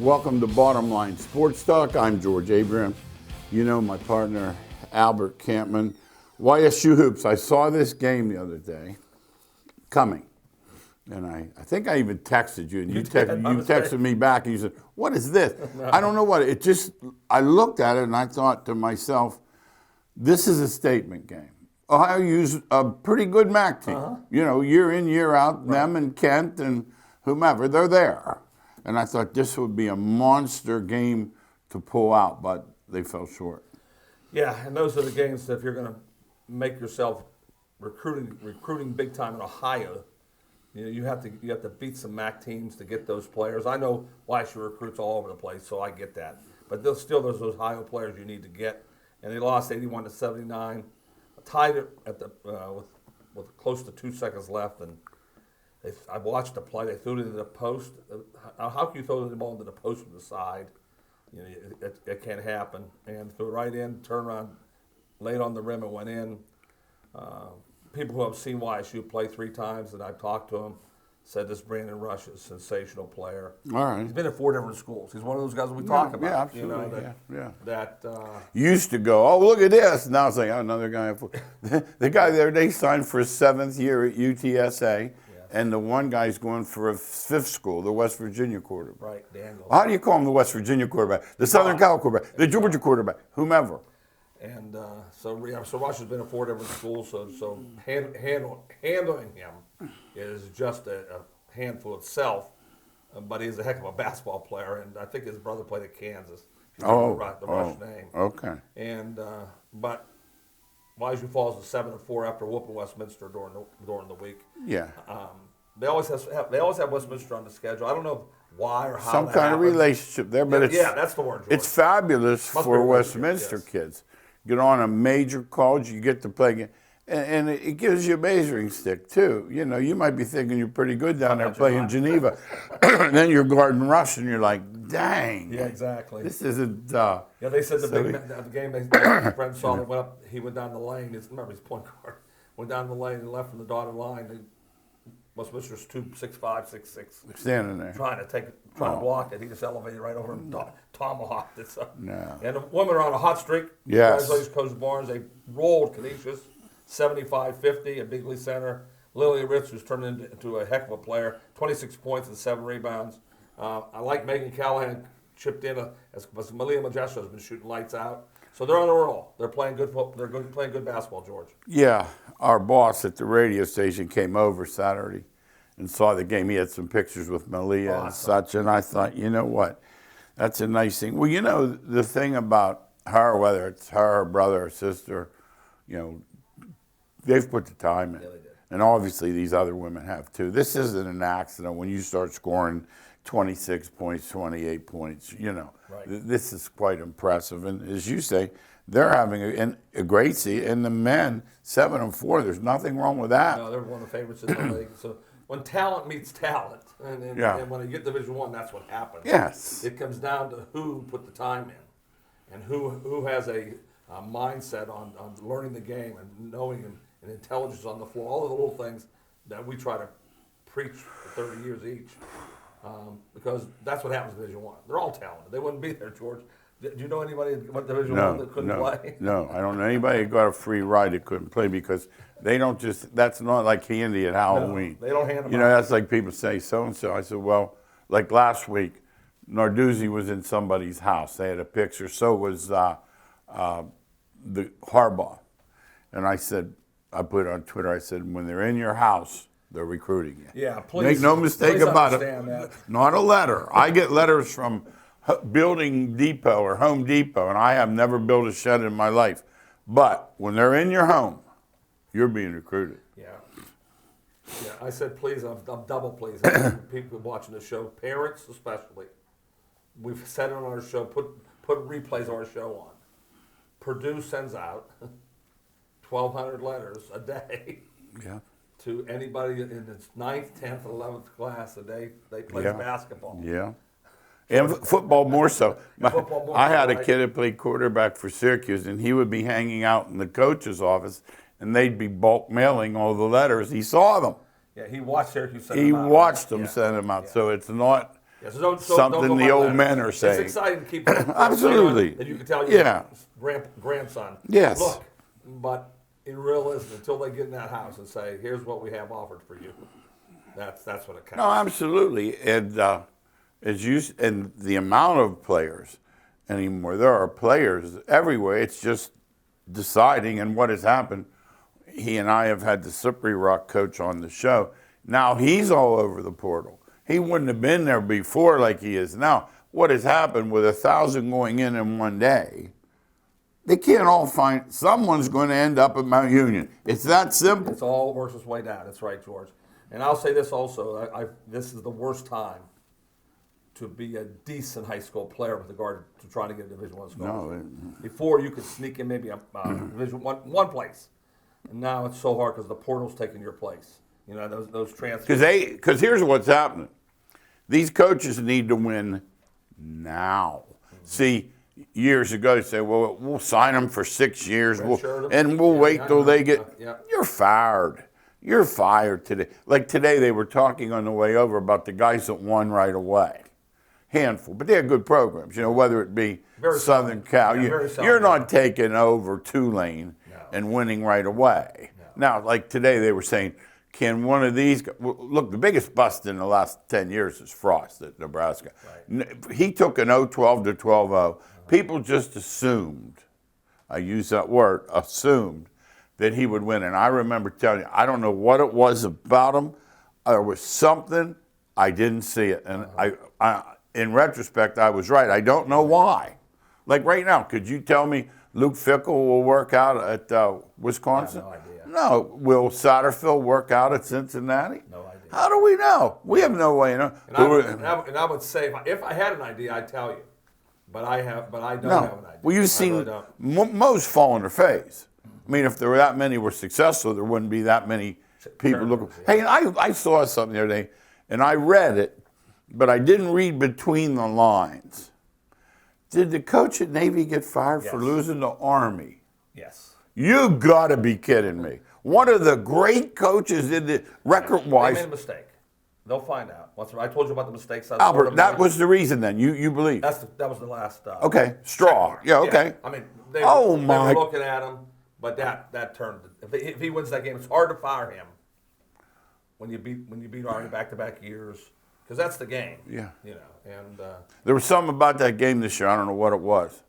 Welcome to Bottom Line Sports Talk. I'm George Abraham. You know my partner, Albert Campman. YSU Hoops. I saw this game the other day coming. And I think I even texted you, and you texted me back, and you said, "What is this?" No. I don't know what. I looked at it, and I thought to myself, this is a statement game. Ohio's a pretty good MAC team. Uh-huh. You know, year in, year out, right. Them and Kent and whomever, they're there. And I thought this would be a monster game to pull out, but they fell short. Yeah, and those are the games that if you're going to make yourself recruiting big time in Ohio, you know, you have to beat some MAC teams to get those players. I know YSU recruits all over the place, so I get that. But there's those Ohio players you need to get, and they lost 81-79, tied it at the with close to 2 seconds left, and I watched the play. They threw it into the post. How can you throw the ball into the post from the side? You know, it can't happen. And threw it right in, turned around, laid on the rim, and went in. People who have seen YSU play 3 times, and I've talked to them, said this Brandon Rush is a sensational player. All right. He's been at 4 different schools. He's one of those guys we talk about. Yeah, absolutely. You know, that used to go, oh, look at this. Now it's like, oh, another guy. The guy there, they signed for his 7th year at UTSA. And the one guy's going for a 5th school, the West Virginia quarterback. Right, Daniel. How do you call him the West Virginia quarterback? The Southern Cal quarterback, the Georgia quarterback, whomever. And so Rush has been at 4 different schools, so handling him is just a handful itself. But he's a heck of a basketball player, and I think his brother played at Kansas. The Rush name. Okay. And but YSU falls to 7-4 after whooping Westminster during the week. Yeah. They always have Westminster on the schedule. I don't know why or how. Some kind happened. of relationship there, but that's the word, George. It's fabulous for Westminster kids. Get on a major college, you get to play, and it gives you a measuring stick too. You know, you might be thinking you're pretty good down there playing Geneva, and then you're guarding Rush, and you're like, dang. Yeah, exactly. This isn't. Yeah, they said the game my friend saw that went up. He went down the lane. Remember, he's point guard. Went down the lane and left from the dotted line. Westminster's 6'5", 6'6". Standing there. Trying to block it. He just elevated right over him, tomahawked it. So. No. And the women are on a hot streak. Yes. Congratulations, Coach Barnes. They rolled Canisius 75-50 at Bigley Center. Lily Ritz, who's turned into a heck of a player, 26 points and 7 rebounds. I like Megan Callahan chipped in as Malia Majestra has been shooting lights out. So they're on a roll. They're playing good. They're playing good basketball, George. Yeah, our boss at the radio station came over Saturday and saw the game. He had some pictures with Malia and such, and I thought, you know what, that's a nice thing. Well, you know, the thing about her, whether it's her brother or sister, you know, they've put the time in. Yeah, they did. And obviously these other women have too. This isn't an accident when you start scoring 26 points, 28 points, you know. Right. This is quite impressive. And as you say, they're having a great season. And the men, 7-4, there's nothing wrong with that. No, they're one of the favorites in the league. So when talent meets talent, and when you get Division I, that's what happens. Yes. It comes down to who put the time in and who has a mindset on learning the game and knowing and intelligence on the floor, all of the little things that we try to preach for 30 years each. Because that's what happens in Division I. They're all talented. They wouldn't be there, George. Do you know anybody in Division I that couldn't play? No, I don't know anybody who got a free ride that couldn't play because they don't just, that's not like candy at Halloween. No, they don't hand them out. You know, that's like people say so-and-so. I said, well, like last week, Narduzzi was in somebody's house. They had a picture. So was the Harbaugh. And I said, I put it on Twitter, I said, when they're in your house, they're recruiting you. Yeah, please. Make no mistake about it. That. Not a letter. I get letters from Building Depot or Home Depot, and I have never built a shed in my life. But when they're in your home, you're being recruited. Yeah. Yeah, I said please. I'm double pleased. People watching the show, parents especially. We've said it on our show. Put replays of our show on. Purdue sends out 1,200 letters a day. Yeah. To anybody in its 9th, 10th, 11th class the day they play basketball. Yeah. And football more so. I had a kid that played quarterback for Syracuse, and he would be hanging out in the coach's office, and they'd be bulk mailing all the letters. He saw them. Yeah, he watched Syracuse send them out. He watched them send them out. Yeah. So it's not Yeah, so don't something go the by old that. men are saying. It's exciting to keep that Absolutely. and you can tell your Yeah. grandson, Yes. look, but in realism, until they get in that house and say, here's what we have offered for you, that's what it counts. No, absolutely. And and the amount of players anymore, there are players everywhere. It's just deciding, and what has happened. He and I have had the Slippery Rock coach on the show. Now he's all over the portal. He wouldn't have been there before like he is now. What has happened with 1,000 going in one day? They can't all find. Someone's going to end up at Mount Union. It's that simple. It's all works its way down. That's right, George. And I'll say this also: this is the worst time to be a decent high school player with regard to trying to get a Division I scholarship. Before you could sneak in maybe a Division one place, and now it's so hard because the portal's taking your place. You know those transfers. Because here's what's happening: these coaches need to win now. Mm-hmm. See, years ago, they say, "Well, we'll sign them for 6 years, and we'll wait till they get." You're fired. You're fired today. Like today, they were talking on the way over about the guys that won right away. Handful, but they had good programs. You know, whether it be Southern Cal, you're not taking over Tulane and winning right away. No. Now, like today, they were saying, can one of these look? The biggest bust in the last 10 years is Frost at Nebraska. Right. He took an 0-12 to 12-0. People just assumed, I use that word, assumed that he would win. And I remember telling you, I don't know what it was about him. There was something, I didn't see it. And I in retrospect, I was right. I don't know why. Like right now, could you tell me Luke Fickle will work out at Wisconsin? I have no idea. No. Will Satterfield work out at Cincinnati? No idea. How do we know? We have no way to know. And I would say, if I had an idea, I'd tell you. But I don't have an idea. Well, you've seen most fall on their face. I mean, if there were that many were successful, there wouldn't be that many people looking. Hey, I saw something the other day, and I read it, but I didn't read between the lines. Did the coach at Navy get fired for losing to Army? Yes. You got to be kidding me. One of the great coaches in the record-wise. They made a mistake. They'll find out. I told you about the mistakes. Albert, that was the reason then. You believe? That was the last. Okay, straw. Yeah, okay. I mean, they were looking at him, but that turned. If he wins that game, it's hard to fire him. When you beat Army back-to-back years. Because that's the game. Yeah. You know, and there was something about that game this year. I don't know what it was.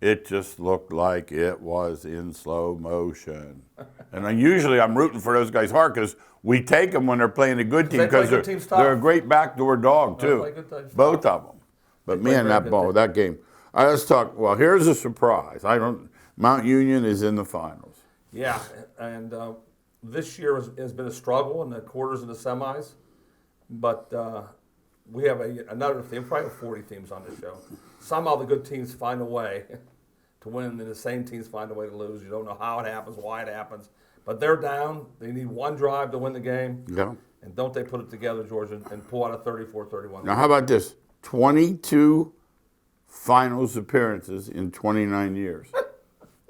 It just looked like it was in slow motion. And I'm rooting for those guys hard because we take them when they're playing a good team because they're a great backdoor dog too. Both of them. But man, that game. All right, let's talk. Well, here's a surprise. Mount Union is in the finals. Yeah, and this year has been a struggle in the quarters and the semis. But we have another team, probably 40 teams on this show. Somehow the good teams find a way to win, and the same teams find a way to lose. You don't know how it happens, why it happens. But they're down. They need one drive to win the game. Yeah. And don't they put it together, George, and pull out a 34-31. Now, how about this? 22 finals appearances in 29 years.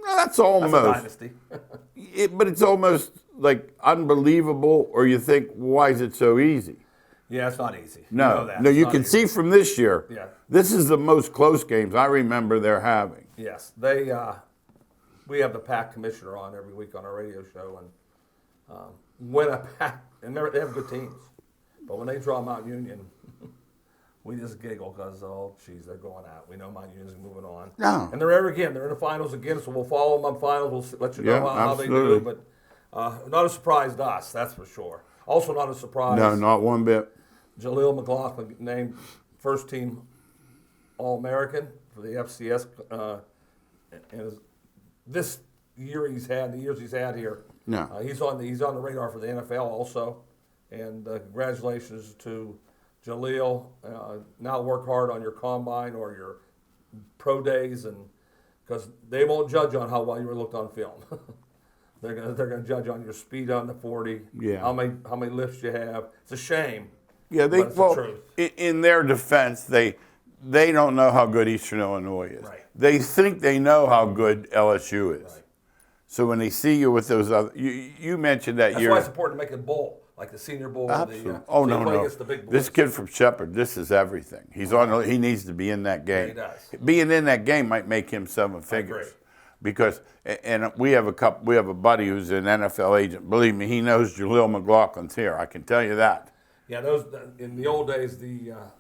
Now, that's almost. That's a dynasty. But it's almost like unbelievable, or you think, why is it so easy? Yeah, it's not easy. No, you can see from this year. Yeah. This is the most close games I remember they're having. Yes, we have the PAC commissioner on every week on our radio show, and when a PAC, and they have good teams, but when they draw Mount Union, we just giggle because they're going out. We know Mount Union's moving on. No. And they're in the finals again, so we'll follow them on finals. We'll let you know how they do. But not a surprise to us, that's for sure. Also not a surprise. No, not one bit. Jaleel McLaughlin named first team All-American for the FCS. And this year the years he's had here, he's on the radar for the NFL also. And congratulations to Jaleel. Now work hard on your combine or your pro days, and because they won't judge on how well you were looked on film. They're gonna judge on your speed on the 40. Yeah. How many lifts you have. It's a shame. Yeah, the truth. In their defense, they don't know how good Eastern Illinois is. Right. They think they know how good LSU is. Right. So when they see you with those other, you mentioned that That's you're. why it's important to make a bowl, like the Senior Bowl. Absolutely. So No, you play no. against the big boys. This kid from Shepherd, this is everything. He's on. He needs to be in that game. he does. Being in that game might make him seven figures. agree. Because, and we have a buddy who's an NFL agent. Believe me, he knows Jaleel McLaughlin's here. I can tell you that. Yeah, those in the old days,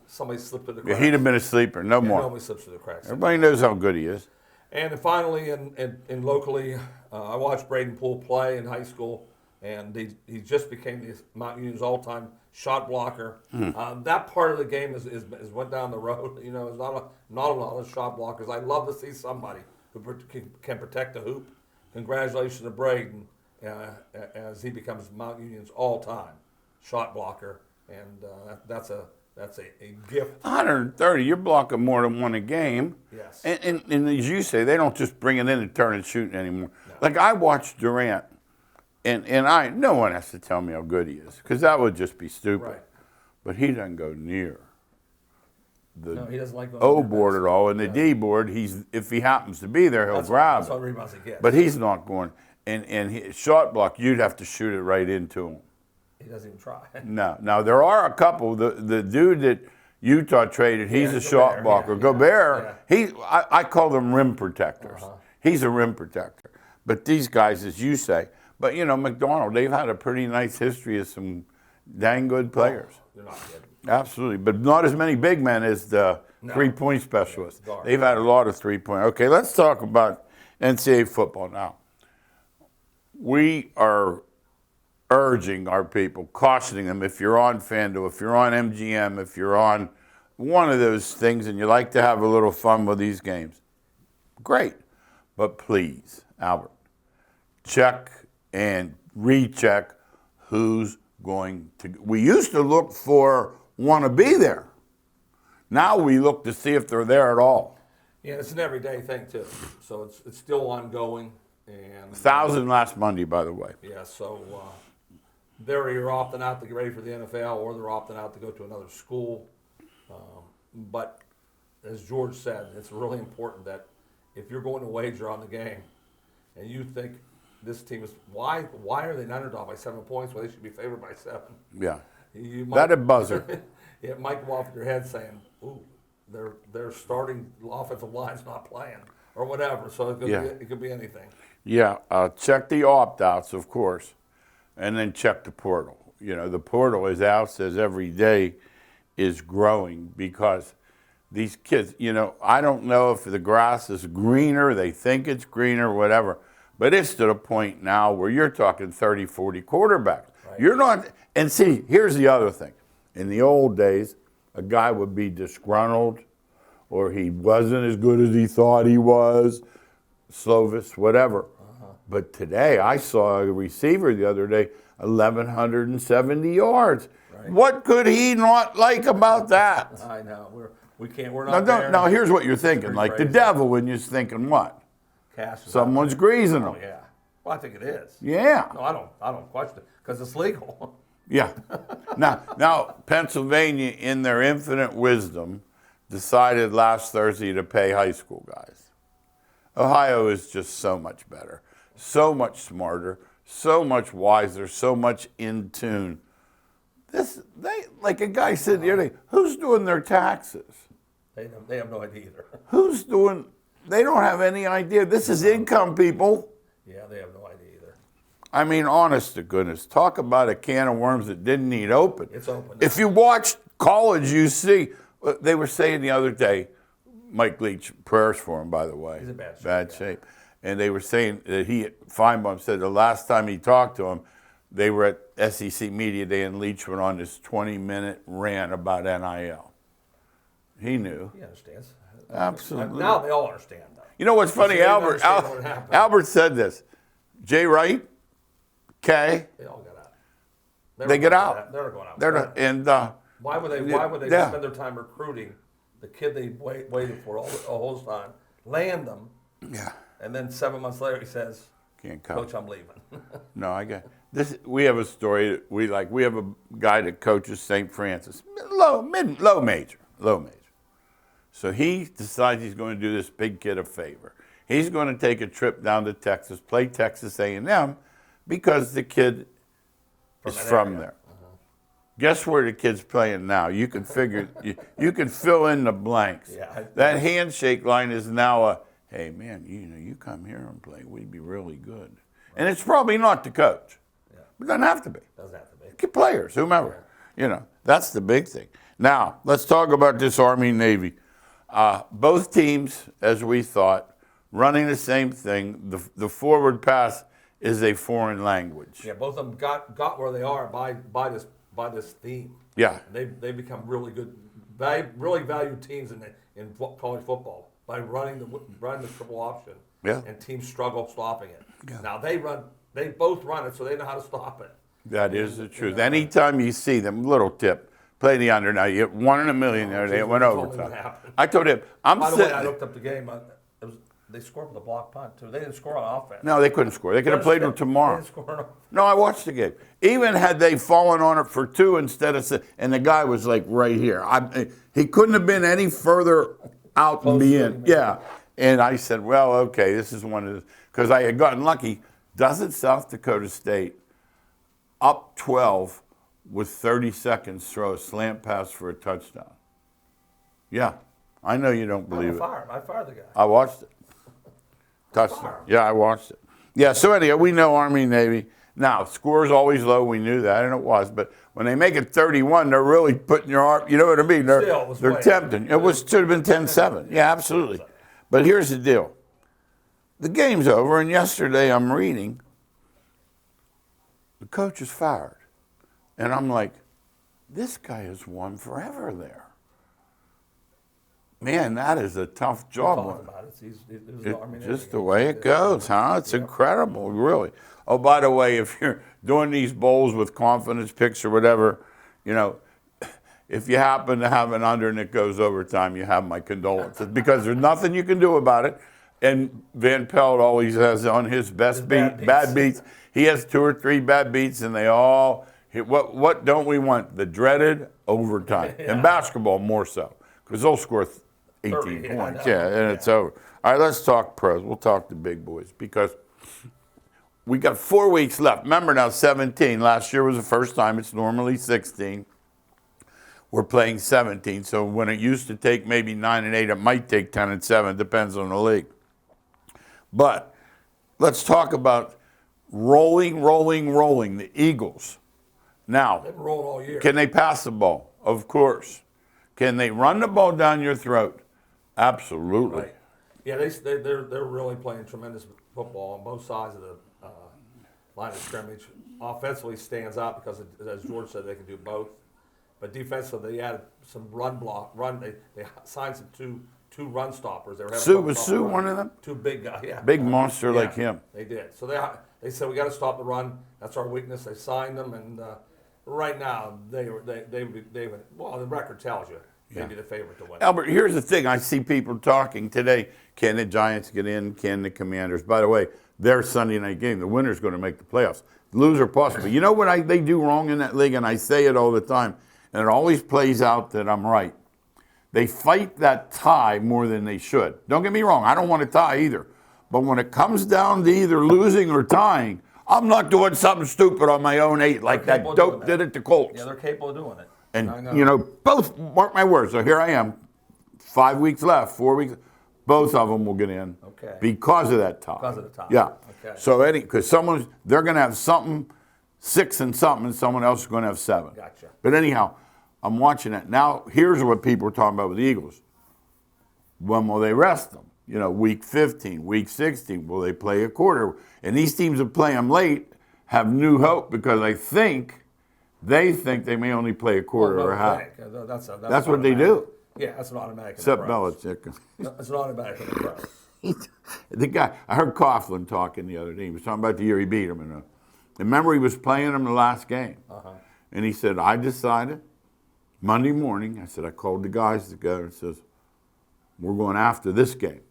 somebody slipped through the cracks. He'd have been a sleeper, no more. Nobody slips through the cracks. Everybody knows how good he is. And then finally, in locally, I watched Braden Poole play in high school, and he just became the Mount Union's all-time shot blocker. That part of the game is went down the road. You know, there's not a lot of shot blockers. I'd love to see somebody who can protect the hoop. Congratulations to Braden as he becomes Mount Union's all-time shot blocker, and that's a gift. 130, you're blocking more than one a game. Yes. And as you say, they don't just bring it in and turn and shoot anymore. No. Like I watched Durant, and no one has to tell me how good he is, because that would just be stupid. Right. But he doesn't go near the He doesn't like going O near board that. at all, and the D board, if he happens to be there, he'll grab That's all it. rebounds he gets. But he's not going. And shot block, you'd have to shoot it right into him. He doesn't even try. No. Now, there are a couple. The dude that Utah traded, he's a Gobert, shot blocker. yeah, Gobert, yeah. I call them rim protectors. He's a rim protector. But these guys, as you say, but McDonald, they've had a pretty nice history of some dang good players. They're not kidding. Absolutely. But not as many big men as the three-point specialists. Darn. They've had a lot of three-point. Okay, let's talk about NCAA football now. We are urging our people, cautioning them, if you're on FanDuel, if you're on MGM, if you're on one of those things and you like to have a little fun with these games, great. But please, Albert, check and recheck who's going to. We used to look for want to be there. Now we look to see if they're there at all. Yeah, it's an everyday thing too. So it's still ongoing. And 1,000 last Monday, by the way. yeah, so they're either opting out to get ready for the NFL or they're opting out to go to another school. But as George said, it's really important that if you're going to wager on the game and you think this team is why are they an underdog by 7 points when they should be favored by 7? Yeah. You That a buzzer. It might go off in your head saying, "Ooh, their starting offensive line's not playing," or whatever. So it could be anything. Yeah, check the opt-outs, of course, and then check the portal. The portal, as Al says, every day is growing because these kids, I don't know if the grass is greener, they think it's greener, whatever, but it's to the point now where you're talking 30, 40 quarterbacks. Right. You're not, and see, here's the other thing. In the old days, a guy would be disgruntled or he wasn't as good as he thought he was, Slovis, whatever. But today, I saw a receiver the other day, 1,170 yards. Right. What could he not like about that? I know we're not Now, there. now here's what you're thinking. Pretty Like the crazy. devil, and you're thinking what? Cash is Someone's greasing out. them. Oh yeah. Well, I think it is. Yeah. No, I don't question it because it's legal. Yeah. Now, Pennsylvania, in their infinite wisdom, decided last Thursday to pay high school guys. Ohio is just so much better, so much smarter, so much wiser, so much in tune. Like a guy said the other day, who's doing their taxes? They have no idea either. They don't have any idea. This is income, people. Yeah, they have no idea either. I mean, honest to goodness, talk about a can of worms that didn't need open. It's open. If you watch college, you see, they were saying the other day, Mike Leach, prayers for him, by the way. He's in bad shape. Bad shape. And they were saying that Feinbaum said the last time he talked to him, they were at SEC Media Day and Leach went on this 20-minute rant about NIL. He knew. He understands. Absolutely. Now they all understand, though. You know what's funny? They understand what happened. Albert said this. Jay Wright, Kay, They all got out. they get out. They're going out. They're not, and Why would they Yeah. spend their time recruiting the kid they waited for all the whole time, land them, yeah, and then 7 months later he says, can't come. "Coach, I'm leaving." No, I get this. We have a story. That we have a guy that coaches St. Francis, low major. So he decides he's going to do this big kid a favor. He's going to take a trip down to Texas, play Texas A&M, because the kid is from there. Guess where the kid's playing now? You can figure, you can fill in the blanks. Yeah, that handshake line is now a, hey man, you come here and play, we'd be really good. And it's probably not the coach. Yeah. It doesn't have to be. Doesn't have to be. Players, whomever. Yeah. That's the big thing. Now, let's talk about this Army-Navy. Both teams, as we thought, running the same thing. The forward pass is a foreign language. Yeah, both of them got where they are by this theme. Yeah. They become really good, really valued teams in college football by running the triple option. Yeah. And teams struggle stopping it. Yeah. Now they both run it, so they know how to stop it. That is the truth. Anytime you see them, little tip, play the under. Now you get 1 in a million there. They went overtime. I told him, By the way, I looked up the game. They scored with a block punt too. They didn't score on offense. No, they couldn't score. They could have played them tomorrow. They didn't score on offense. No, I watched the game. Even had they fallen on it for 2 instead of, and the guy was like right here. He couldn't have been any further out and be in. Yeah. And I said, well, okay, this is one of the, because I had gotten lucky. Doesn't South Dakota State, up 12 with 30 seconds, throw a slant pass for a touchdown? Yeah. I know you don't believe it. I fired the guy. I watched it. Touchdown. Yeah, I watched it. Yeah, so anyhow, we know Army, Navy. Now, score's always low. We knew that, and it was. But when they make it 31, they're really putting your arm, you know what I mean? They're tempting. Should have been 10-7. Yeah, absolutely. But here's the deal. The game's over, and yesterday I'm reading, the coach is fired. And I'm like, this guy has won forever there. Man, that is a tough job. It's just the way it goes, huh? It's incredible, really. Oh, by the way, if you're doing these bowls with confidence picks or whatever, if you happen to have an under and it goes overtime, you have my condolences, because there's nothing you can do about it. And Van Pelt always has on his bad beats. He has 2 or 3 bad beats, and they all hit. What don't we want? The dreaded overtime. Yeah. And basketball more so, because they'll score 18 points. Yeah, and it's over. All right, let's talk pros. We'll talk the big boys, because we got 4 weeks left. Remember now, 17. Last year was the first time. It's normally 16. We're playing 17. So when it used to take maybe 9 and 8, it might take 10 and 7. Depends on the league. But let's talk about rolling, the Eagles. Now, they've rolled all year. Can they pass the ball? Of course. Can they run the ball down your throat? Absolutely. Right. Yeah, they're really playing tremendous football on both sides of the line of scrimmage. Offensively stands out because, as George said, they can do both. But defensively, they added some run. They signed some two run stoppers. Was Sue one of them? 2 big guys, yeah. Big monster like him. They did. So they said we got to stop the run. That's our weakness. They signed them, and right now they would. Well, the record tells you they'd be the favorite to win. Albert, here's the thing. I see people talking today. Can the Giants get in? Can the Commanders? By the way, their Sunday night game, the winner's going to make the playoffs. The loser possible. You know what they do wrong in that league, and I say it all the time, and it always plays out that I'm right. They fight that tie more than they should. Don't get me wrong. I don't want a tie either. But when it comes down to either losing or tying, I'm not doing something stupid on my own 8 like that dope did it to Colts. Yeah, they're capable of doing it. And, both, mark my words, so here I am, 5 weeks left, 4 weeks, both of them will get in because of that tie. Because of the tie. Yeah. Okay. So, because they're going to have something, 6 and something, and someone else is going to have 7. Gotcha. But anyhow, I'm watching it. Now, here's what people are talking about with the Eagles. When will they rest them? Week 15, week 16, will they play a quarter? And these teams that play them late have new hope, because they think they may only play a quarter or a half. That's what they do. Yeah, that's an automatic. Except Belichick. That's an automatic in the pros. The guy, I heard Coughlin talking the other day. He was talking about the year he beat him. Remember, he was playing him the last game. And he said, I decided Monday morning, I called the guys together and says, we're going after this game.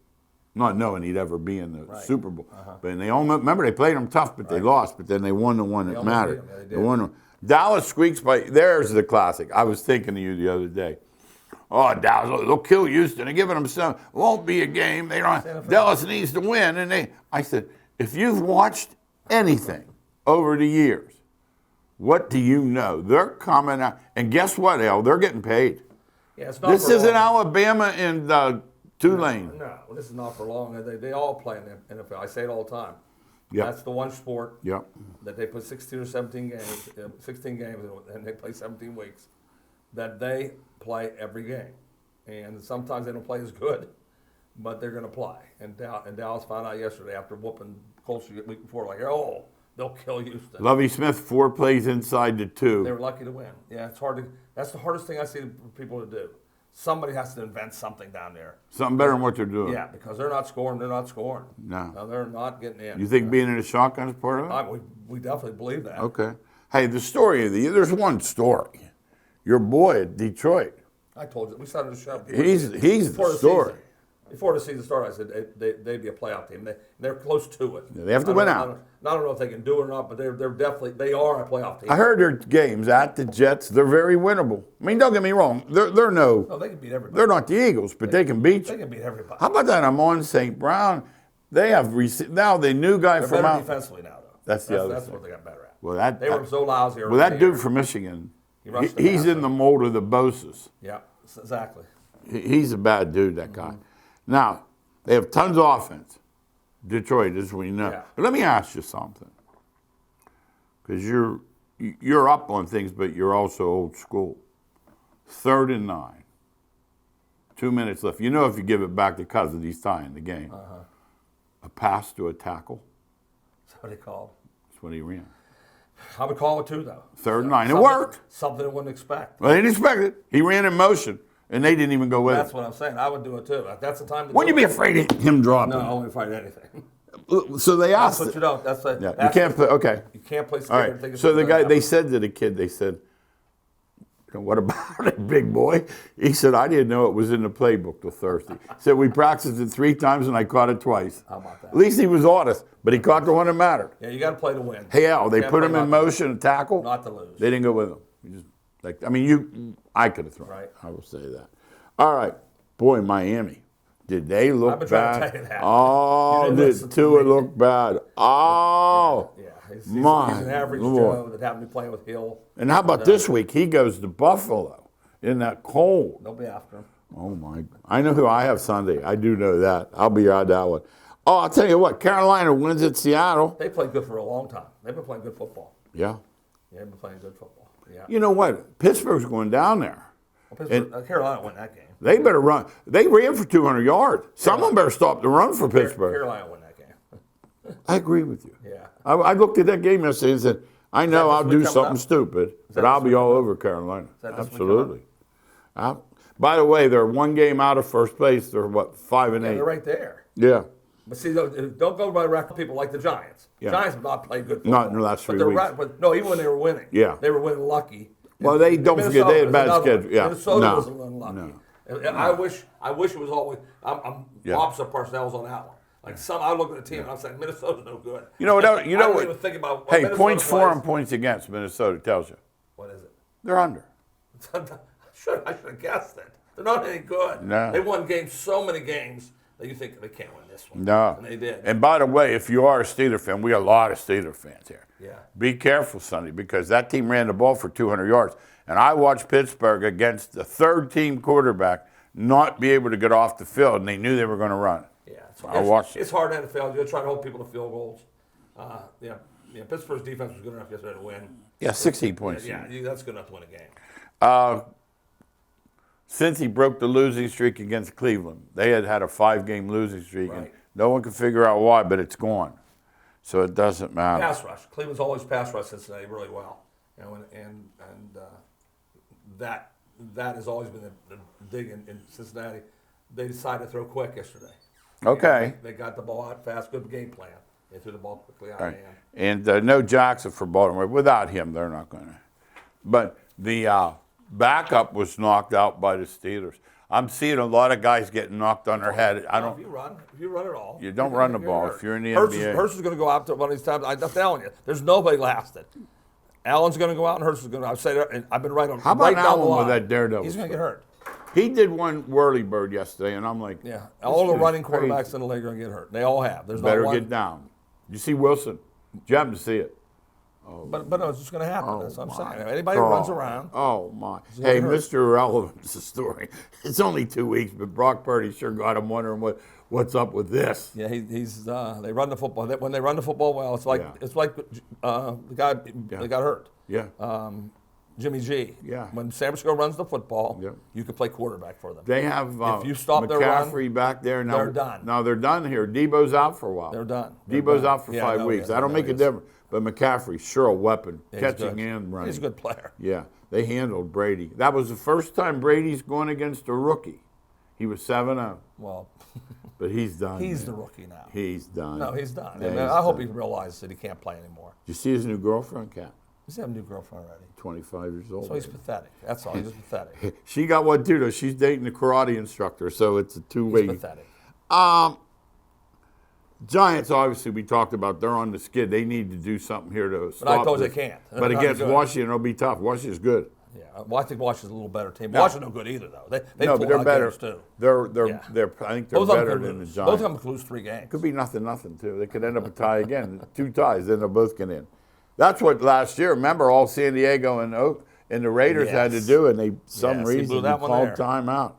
Not knowing he'd ever be in the Super Bowl. But they all remember they played them tough, but they lost. But then they won the one that mattered. They won. Dallas squeaks by. There's the classic. I was thinking of you the other day. oh, Dallas, they'll kill Houston. They're giving them some. It won't be a game. They don't. Dallas needs to win. And I said, if you've watched anything over the years, what do you know? They're coming out. And guess what, Al? They're getting paid. Yeah, it's not This for isn't long. Alabama and Tulane. No, this is not for long. They all play in the NFL. I say it all the time. Yep. That's the one sport Yep. that they put 16 or 17 games, 16 games, and they play 17 weeks. That they play every game, and sometimes they don't play as good, but they're going to play. And Dallas found out yesterday after whooping Colts the week before, like, oh, they'll kill Houston. Lovie Smith, 4 plays inside the 2. They were lucky to win. Yeah, it's hard to. That's the hardest thing I see for people to do. Somebody has to invent something down there. Something better than what they're doing. Yeah, because they're not scoring. They're not scoring. No. They're not getting in. You think being in a shotgun is part of it? We definitely believe that. Okay. Hey, the story of the year, there's one story. Your boy at Detroit. I told you. We started the show. He's the story. Before the season started, I said they'd be a playoff team. They're close to it. Yeah, they have to win out. I don't know if they can do it or not, but they're definitely they are a playoff team. I heard their games at the Jets. They're very winnable. I mean, don't get me wrong. They're No, they can beat everybody. They're not the Eagles, but they can beat They you. can beat everybody. How about that? I'm on St. Brown. They have now the new guy They're from better out. defensively now, though. That's the other That's thing. what they got better at. Well, They were so lousy. Well, that dude from Michigan, rushed the he's passer. in the mold of the Bosa's. Yeah, exactly. He's a bad dude, that guy. Now, they have tons of offense. Detroit, as we know. Yeah. But let me ask you something. Because you're up on things, but you're also old school. 3rd and 9. 2 minutes left. You know if you give it back to Cousins, he's tying the game. A pass to a tackle. That's what they called. That's what he ran. I would call it too, though. 3rd and 9. It Something- worked. Something I wouldn't expect. Well, they didn't expect it. He ran in motion, and they didn't even go with That's it. what I'm saying. I would do it too. That's the time to Wouldn't you do be it. afraid of him dropping? No, I wouldn't fight anything. So they That's asked. what you don't. That's like Yeah, you can't play. Okay. You can't play All scared and think right. it's So the gonna guy, happen. they said to the kid, they said, "What about it, big boy?" He said, "I didn't know it was in the playbook till Thursday." He said, "We practiced it 3 times and I caught it twice." How about that? At least he was honest, but he caught the one that mattered. Yeah, you got to play to win. Hey, Al, they Can't put play him not in to- motion, a tackle. Not to lose. They didn't go with him. He just, I could have thrown. Right. I will say that. All right, boy, Miami. Did they look I've been trying bad? to tell you that. Oh, You didn't did listen to Tua me. look bad? Oh. Yeah, he's My an average Lord. Joe that happened to be playing with Hill. And how about this week? He goes to Buffalo in that cold. They'll be after him. Oh, my. I know who I have Sunday. I do know that. I'll be out that one. Oh, I'll tell you what. Carolina wins at Seattle. They played good for a long time. They've been playing good football. Yeah. Yeah, they've been playing good football. Yeah. You know what? Pittsburgh's going down there. Well, Pittsburgh, Carolina won that game. They better run. They ran for 200 yards. Someone better stop the run for Pittsburgh. Carolina won that game. I agree with you. Yeah. I looked at that game yesterday and said, I know this I'll week do coming something up? stupid, but that I'll this be week all coming over Carolina. that this week Absolutely. By the way, they're 1 game out of first place. They're, 5 and Yeah, 8? they're right there. Yeah. But see, don't go by record people like the Giants. Yeah. Giants have not played good football. Not in the last 3 but they're weeks. right. But no, even when they were winning, Yeah. they were winning lucky. Well, they don't forget they had Minnesota bad was another schedule. one. Yeah. Minnesota No. was a little lucky. No. And I wish it was always. I'm Yeah. opposite personnel on that one. Like I look at the team and I'm saying Minnesota's no good. You know what? I don't what? even think about what Hey, Minnesota points for plays. and points against Minnesota tells you. What is it? They're under. I should have guessed it. They're not any good. No. They won so many games that you think they can't win this one. No. And they did. And by the way, if you are a Steeler fan, we got a lot of Steeler fans here. Yeah. Be careful, Sonny, because that team ran the ball for 200 yards. And I watched Pittsburgh against the 3rd-team quarterback not be able to get off the field, and they knew they were going to run. Yeah, I watched it. It's hard in the NFL. You're trying to hold people to field goals. Yeah, Pittsburgh's defense was good enough yesterday to win. Yeah, 16 points. Yeah, that's good enough to win a game. Since he broke the losing streak against Cleveland, they had a 5-game losing streak, and Right. no one can figure out why, but it's gone. So it doesn't matter. Pass rush. Cleveland's always pass rush Cincinnati really well, and that has always been the dig in Cincinnati. They decided to throw quick yesterday. Okay. They got the ball out fast. Good game plan. They threw the ball quickly out. Right. And And no Jackson for Baltimore. Without him, they're not going to. But the backup was knocked out by the Steelers. I'm seeing a lot of guys getting knocked on their head. I If don't. you run it all. You don't run the ball hurt. if you're in the Hurts NBA. Hurts is going to go out to one of these times. I'm telling you, there's nobody lasted. Allen's going to go out, and Hurts is going to. I've said, and I've been right on. How about right down the Allen with line. that daredevil He's going to stuff? get hurt. He did one whirly bird yesterday, and I'm like, Yeah, all the dude's running crazy. quarterbacks in the league are going to get hurt. They all have. There's Better not one. get down. You see Wilson? Did you happen to see it? But no, it's just going to happen. That's what I'm my saying. Anybody who runs around. Oh, my. gonna Hey, get hurt. Mr. Irrelevant's the story. It's only 2 weeks, but Brock Purdy sure got him wondering what's up with this. Yeah, he's. They run the football. When they run the football well, it's like Yeah. the guy that got hurt. Yeah. Jimmy G. Yeah. When San Francisco runs the football, Yeah. you can play quarterback for them. They have If you stop their run, McCaffrey back there. Now, they're done. Now they're done here. Debo's out for a while. They're done. Debo's out for 5 no, weeks. yeah, I don't no, make he a is. difference. But McCaffrey's sure a weapon, He's catching good. and running. He's a good player. Yeah, they handled Brady. That was the first time Brady's going against a rookie. He was 7-0, Well, but he's done. he's man. the rookie now. He's done. No, he's done. Yeah, And he's I hope done. he realizes that he can't play anymore. Did you see his new girlfriend, Kat? He's got a new girlfriend already. 25 years old. So he's pathetic. That's all. He's just pathetic. She got one too, though. She's dating the karate instructor, so it's a two-way. He's pathetic. Giants, obviously, we talked about. They're on the skid. They need to do something here to stop. I told you this. they can't. They're But not against good. Washington, it'll be tough. Washington's good. Yeah, well, I think Washington's a little better team. No. Washington's no good either, though. They No, pull but they're out better. games, too. They're Yeah. I think they're Both of them better could than the lose. Giants. Both of them could lose 3 games. Could be nothing too. They could end up a tie again. 2 ties, then they'll both get in. That's what last year. Remember, all San Diego and the Raiders had to Yes. do, and they some Yes, he reason blew that one called there.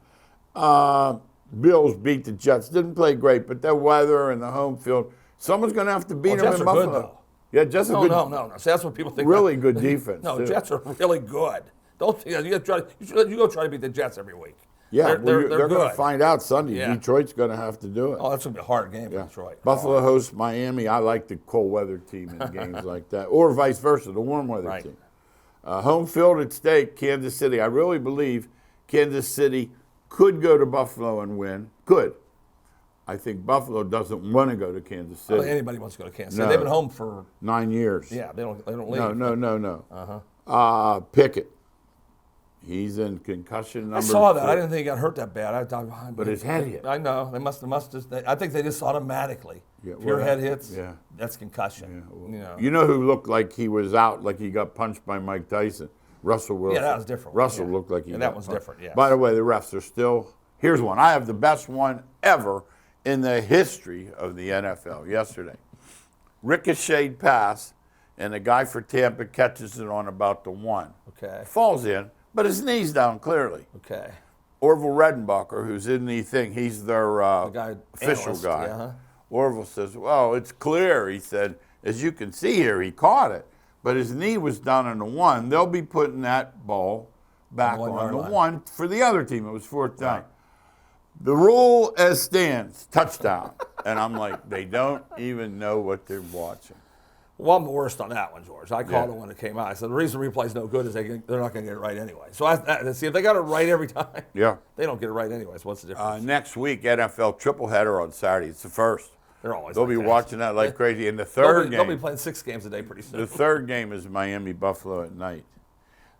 timeout. Bills beat the Jets. Didn't play great, but the weather and the home field. Someone's going to have to beat them Jets in are good, Buffalo. though. Yeah, Jets are No, good. no. See, that's what people think. Really good defense. No, too. Jets are really good. Don't you go try to beat the Jets every week. Yeah, they're they're going good. to find out Sunday. Yeah. Detroit's going to have to do it. Oh, that's gonna be a hard game Yeah. for Detroit. Buffalo hosts Miami. I like the cold weather team in games like that, or vice versa, the warm weather Right. team. Home field at stake, Kansas City. I really believe Kansas City could go to Buffalo and win. Could. I think Buffalo doesn't want to go to Kansas I don't City. think anybody wants to go to Kansas City. No. They've been home for 9 years. they don't leave. No. Pickett. He's in concussion number I saw that. 4. I didn't think he got hurt that bad. But his head hit. I know. They must just. I think they just automatically. Yeah, if your well, head hits, yeah. that's concussion. You know who looked like he was out, like he got punched by Mike Tyson? Russell Wilson. that was different. Russell Yeah. looked like he Yeah, got that was punched. different, yes. By the way, the refs are still. Here's one. I have the best one ever in the history of the NFL yesterday. Ricocheted pass, and the guy for Tampa catches it on about the 1. Okay. Falls in, but his knee's down clearly. Okay. Orville Redenbacher, who's in the thing, he's their guy, official analyst, guy. yeah, huh? Orville says, well, it's clear. He said, as you can see here, he caught it, but his knee was down on the 1. They'll be putting that ball back On the on 1 the yard line. 1 for the other team. It was 4th down. Right. The rule as stands, touchdown. And I'm like, they don't even know what they're watching. Well, I'm the worst on that one, George. I called Yeah. it when it came out. I said the reason replay's no good is they're not going to get it right anyway. So see if they got it right every time. Yeah. They don't get it right anyways. What's the difference? Next week, NFL tripleheader on Saturday. It's the first. They're always. They'll like be that. watching that like crazy. In the They'll third be game, playing 6 games a day pretty soon. the third game is Miami Buffalo at night.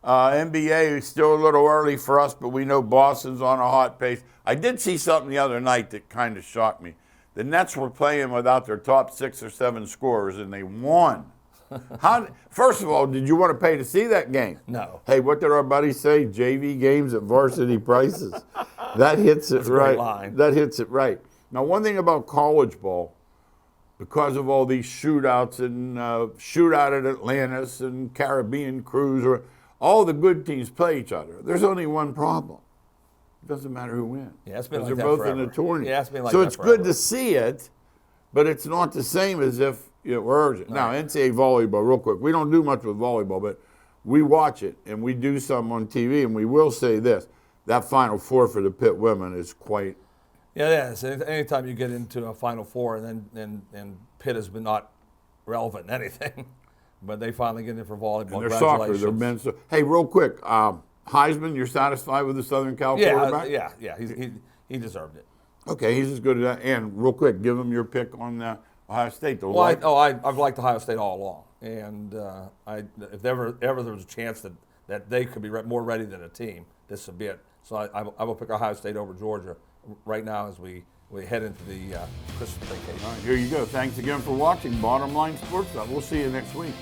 NBA is still a little early for us, but we know Boston's on a hot pace. I did see something the other night that kind of shocked me. The Nets were playing without their top 6 or 7 scorers, and they won. First of all, did you want to pay to see that game? No. Hey, what did our buddy say? JV games at varsity prices. That hits it That's a great right. line. That hits it right. Now, one thing about college ball, because of all these shootouts and shootout at Atlantis and Caribbean Cruise, or all the good teams play each other. There's only one problem. It doesn't matter who wins. Yeah, it's been because like they're that both in the forever. tournament. Yeah, it's been like so that it's forever. good to see it, but it's not the same as if we're urgent. Now, NCAA volleyball, real quick. We don't do much with volleyball, but we watch it, and we do some on TV, and we will say this. That Final Four for the Pitt women is quite... Yeah. So anytime you get into a Final Four and then Pitt has been not relevant in anything, but they finally get in for volleyball. And they're soccer, they're men's. Hey, real quick, Heisman, you're satisfied with the Southern Cal quarterback? Yeah. He deserved it. Okay, he's as good as that. And real quick, give him your pick on Ohio State. Well, I've liked Ohio State all along, and if ever there was a chance that they could be more ready than a team, this would be it. So I will pick Ohio State over Georgia right now as we head into the Christmas vacation. All right, here you go. Thanks again for watching Bottom Line Sports Talk. We'll see you next week.